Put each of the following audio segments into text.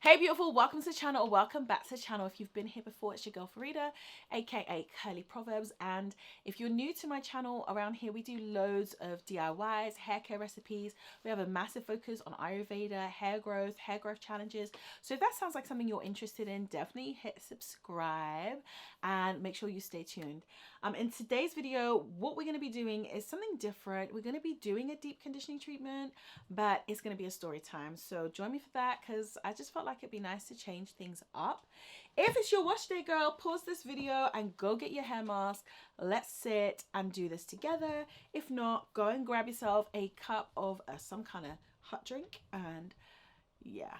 Hey beautiful, welcome to the channel or welcome back to the channel. If you've been here before, it's your girl Farida, aka Curly Proverbs. And if you're new to my channel, around here we do loads of DIYs, hair care recipes. We have a massive focus on Ayurveda, hair growth challenges. So if that sounds like something you're interested in, definitely hit subscribe and make sure you stay tuned. In today's video, what we're going to be doing is something different. We're going to be doing a deep conditioning treatment, but it's going to be a story time. So join me for that because I just felt like it'd be nice to change things up. If it's your wash day, girl, pause this video and go get your hair mask. Let's sit and do this together. If not, go and grab yourself a cup of some kind of hot drink and yeah.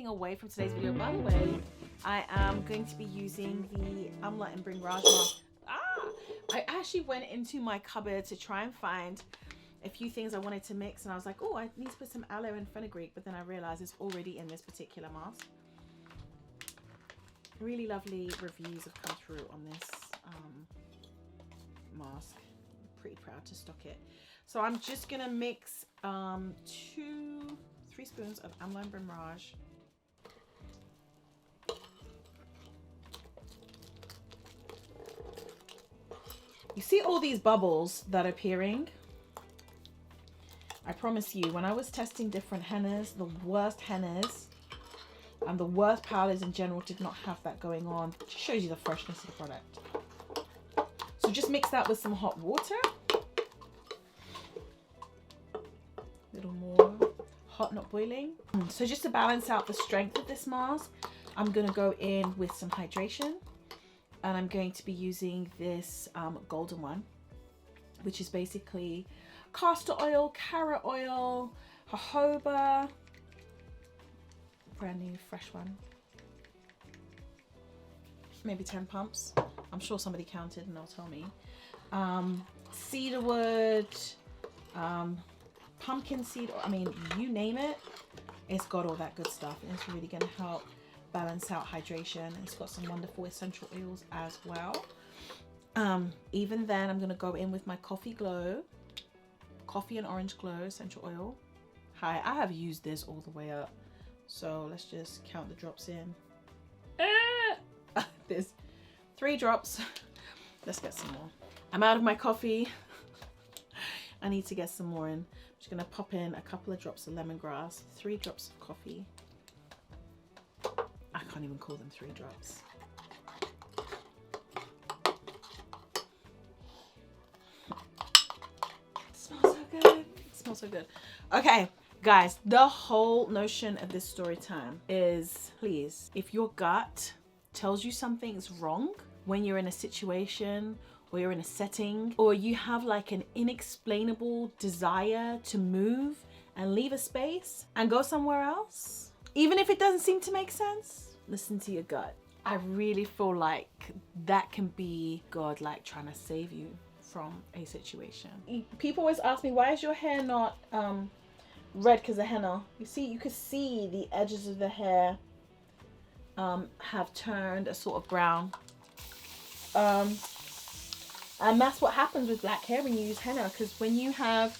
Away from today's video, by the way, I am going to be using the Amla and Bring Raj mask. I actually went into my cupboard to try and find a few things I wanted to mix, and I was like, oh, I need to put some aloe and fenugreek, but then I realized it's already in this particular mask. Really lovely reviews have come through on this mask. I'm pretty proud to stock it. So I'm just gonna mix 3 spoons of Amla and Bring Raj. You see all these bubbles that are appearing? I promise you, when I was testing different hennas, the worst hennas and the worst powders in general did not have that going on. It just shows you the freshness of the product. So just mix that with some hot water. A little more hot, not boiling. So just to balance out the strength of this mask, I'm going to go in with some hydration. And I'm going to be using this golden one, which is basically castor oil, carrot oil, jojoba, brand new fresh one, maybe 10 pumps. I'm sure somebody counted and they'll tell me. Cedarwood, pumpkin seed, I mean, you name it, it's got all that good stuff, and it's really going to help balance out hydration. It's got some wonderful essential oils as well. Even then, I'm going to go in with my Coffee and Orange Glow essential oil. I have used this all the way up, so let's just count the drops in. There's 3 drops. Let's get some more. I'm out of my coffee. I need to get some more in. I'm just going to pop in a couple of drops of lemongrass, 3 drops of coffee. I can't even call them 3 drops. It smells so good. It smells so good. Okay, guys, the whole notion of this story time is, please, if your gut tells you something's wrong when you're in a situation or you're in a setting, or you have like an inexplainable desire to move and leave a space and go somewhere else, even if it doesn't seem to make sense, listen to your gut. I really feel like that can be God like trying to save you from a situation. People always ask me, why is your hair not red because of henna? You see, you could see the edges of the hair have turned a sort of brown. And that's what happens with black hair when you use henna, because when you have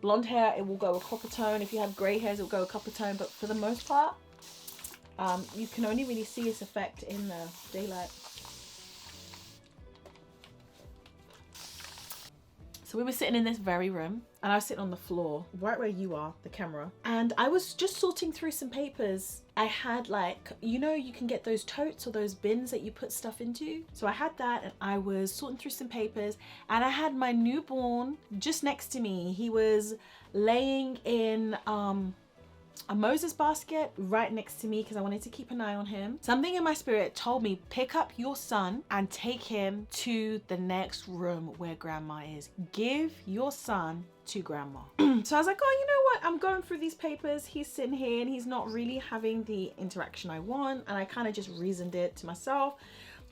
blonde hair, it will go a copper tone. If you have grey hairs, it will go a copper tone. But for the most part, you can only really see its effect in the daylight. So we were sitting in this very room, and I was sitting on the floor, right where you are, the camera. And I was just sorting through some papers. I had like, you know, you can get those totes or those bins that you put stuff into. So I had that, and I was sorting through some papers, and I had my newborn just next to me. He was laying in a Moses basket right next to me because I wanted to keep an eye on him. Something in my spirit told me, pick up your son and take him to the next room where grandma is. Give your son to grandma. So I was like, oh, you know what? I'm going through these papers. He's sitting here and he's not really having the interaction I want. And I kind of just reasoned it to myself.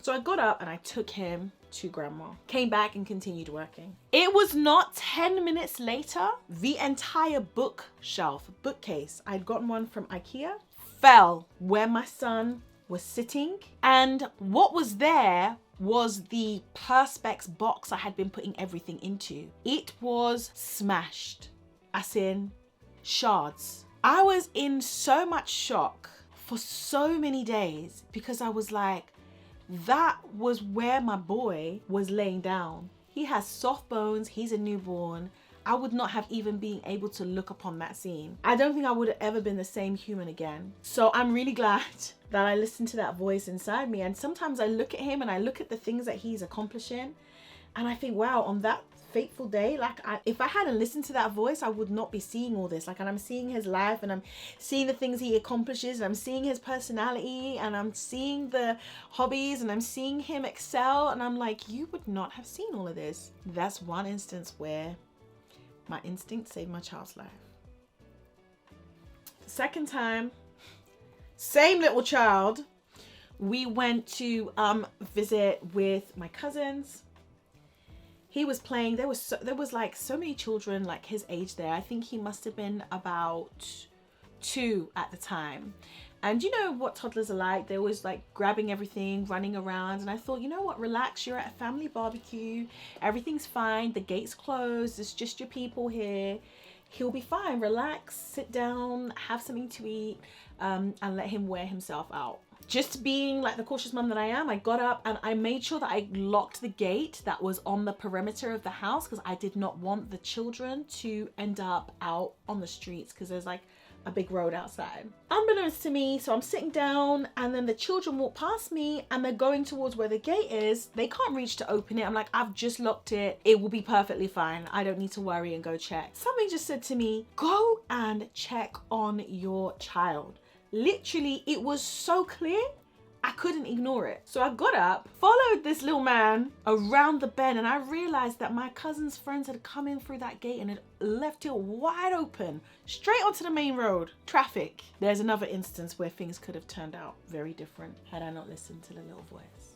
So I got up and I took him to grandma. Came back and continued working. It was not 10 minutes later, the entire bookcase, I'd gotten one from IKEA, fell where my son was sitting. And what was there was the Perspex box I had been putting everything into. It was smashed, as in shards. I was in so much shock for so many days because I was like, that was where my boy was laying down. He has soft bones, he's a newborn. I would not have even been able to look upon that scene. I don't think I would have ever been the same human again. So I'm really glad that I listened to that voice inside me. And sometimes I look at him and I look at the things that he's accomplishing and I think, wow, on that fateful day, like if I hadn't listened to that voice, I would not be seeing all this. Like, and I'm seeing his life and I'm seeing the things he accomplishes and I'm seeing his personality and I'm seeing the hobbies and I'm seeing him excel, and I'm like, you would not have seen all of this. That's one instance where my instinct saved my child's life. The second time, same little child, we went to visit with my cousins. He was playing. There was like so many children like his age there. I think he must have been about 2 at the time. And you know what toddlers are like. They always like grabbing everything, running around. And I thought, you know what, relax. You're at a family barbecue. Everything's fine. The gate's closed. It's just your people here. He'll be fine. Relax, sit down, have something to eat, and let him wear himself out. Just being like the cautious mum that I am, I got up and I made sure that I locked the gate that was on the perimeter of the house because I did not want the children to end up out on the streets because there's like a big road outside. Unbeknownst to me, so I'm sitting down and then the children walk past me and they're going towards where the gate is. They can't reach to open it. I'm like, I've just locked it. It will be perfectly fine. I don't need to worry and go check. Something just said to me, go and check on your child. Literally, it was so clear, I couldn't ignore it. So I got up, followed this little man around the bend, and I realized that my cousin's friends had come in through that gate and had left it wide open, straight onto the main road. Traffic. There's another instance where things could have turned out very different had I not listened to the little voice.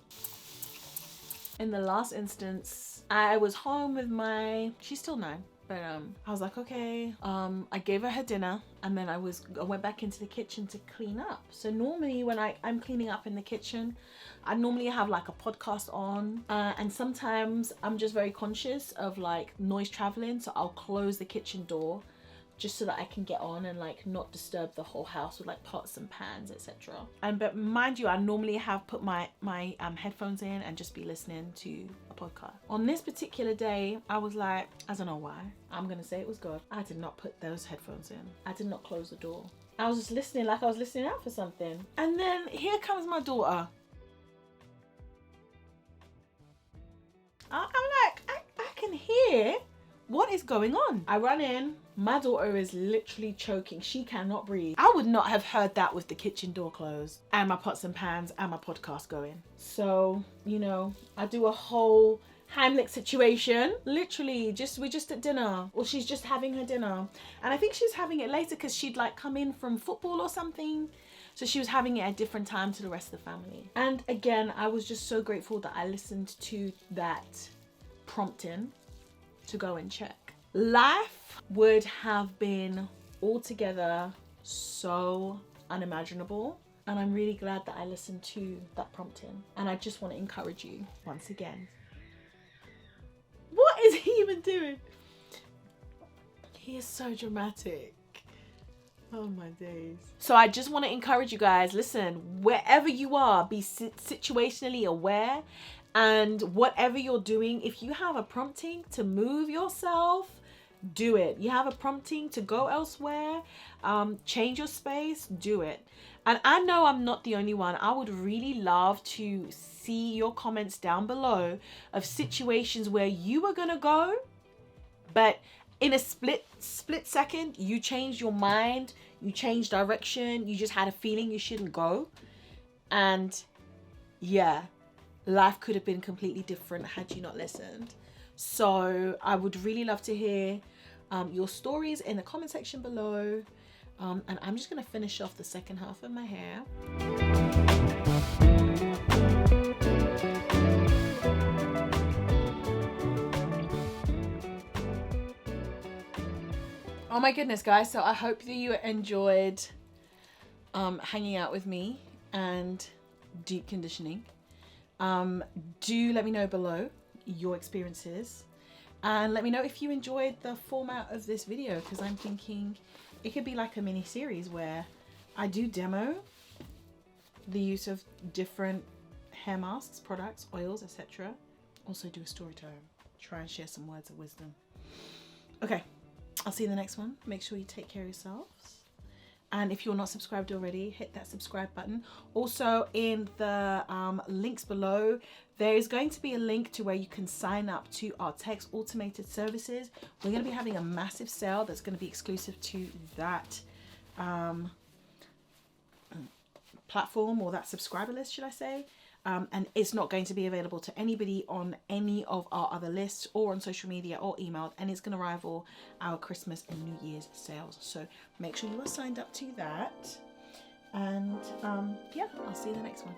In the last instance, I was home with she's still 9. But I was like, okay, I gave her dinner and then I went back into the kitchen to clean up. So normally when I'm cleaning up in the kitchen, I normally have like a podcast on and sometimes I'm just very conscious of like noise traveling. So I'll close the kitchen door just so that I can get on and like not disturb the whole house with like pots and pans, etc. But mind you, I normally have put my headphones in and just be listening to a podcast. On this particular day, I was like, I don't know why. I'm gonna say it was God. I did not put those headphones in. I did not close the door. I was just listening like I was listening out for something. And then here comes my daughter. I'm like, I can hear what is going on. I run in. My daughter is literally choking. She cannot breathe. I would not have heard that with the kitchen door closed and my pots and pans and my podcast going. So, you know, I do a whole Heimlich situation. Literally, we're just at dinner, or she's just having her dinner. And I think she's having it later because she'd like come in from football or something. So she was having it at a different time to the rest of the family. And again, I was just so grateful that I listened to that prompting to go and check. Life would have been altogether so unimaginable, and I'm really glad that I listened to that prompting. And I just want to encourage you once again. What is he even doing? He is so dramatic. Oh my days. So I just want to encourage you guys, listen, wherever you are, be situationally aware. And whatever you're doing, if you have a prompting to move yourself, do it. You have a prompting to go elsewhere, change your space, do it. And I know I'm not the only one. I would really love to see your comments down below of situations where you were gonna go, but in a split second, you changed your mind, you changed direction, you just had a feeling you shouldn't go. And yeah, life could have been completely different had you not listened. So I would really love to hear your stories in the comment section below. And I'm just going to finish off the second half of my hair. Oh my goodness, guys. So I hope that you enjoyed hanging out with me and deep conditioning. Do let me know below your experiences, and let me know if you enjoyed the format of this video, because I'm thinking it could be like a mini series where I do demo the use of different hair masks, products, oils, etc. Also do a story time, try and share some words of wisdom. Okay, I'll see you in the next one. Make sure you take care of yourselves. And if you're not subscribed already, hit that subscribe button. Also, in the links below, there is going to be a link to where you can sign up to our text automated services. We're going to be having a massive sale that's going to be exclusive to that platform, or that subscriber list, should I say. And it's not going to be available to anybody on any of our other lists or on social media or emailed, and it's going to rival our Christmas and New Year's sales. So make sure you are signed up to that, and yeah, I'll see you in the next one.